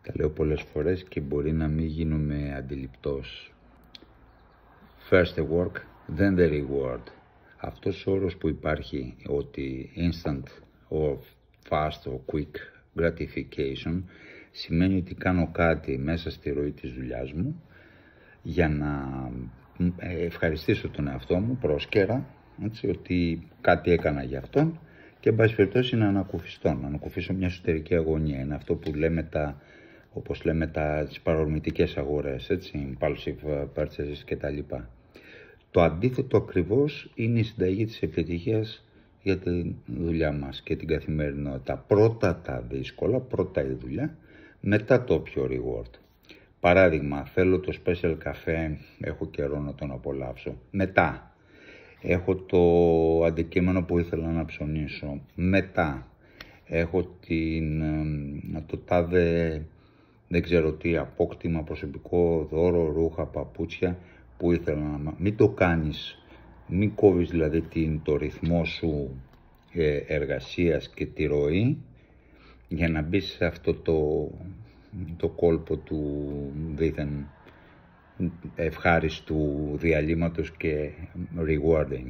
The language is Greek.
Τα λέω πολλές φορές και μπορεί να μην γίνομαι αντιληπτός. First the work, then the reward. Αυτός ο όρος που υπάρχει, ότι instant or fast or quick gratification, σημαίνει ότι κάνω κάτι μέσα στη ροή της δουλειάς μου για να ευχαριστήσω τον εαυτό μου πρόσκαιρα, έτσι, ότι κάτι έκανα για αυτόν και εν πάση περιπτώσει να ανακουφίσω μια εσωτερική αγωνία. Είναι αυτό που λέμε όπως λέμε τις παρορμητικές αγορές, έτσι, impulsive purchases κτλ. Το αντίθετο ακριβώς είναι η συνταγή της επιτυχίας για τη δουλειά μας και την καθημερινότητα. Πρώτα τα δύσκολα, πρώτα η δουλειά, μετά το πιο reward. Παράδειγμα, θέλω το special καφέ, έχω καιρό να τον απολαύσω. Μετά, έχω το αντικείμενο που ήθελα να ψωνίσω. Μετά, έχω το τάδε, δεν ξέρω τι, απόκτημα, προσωπικό δώρο, ρούχα, παπούτσια που ήθελα να... Μην το κάνεις, μην κόβεις δηλαδή το ρυθμό σου εργασίας και τη ροή για να μπεις σε αυτό το κόλπο του δίθεν ευχάριστου διαλύματος και rewarding.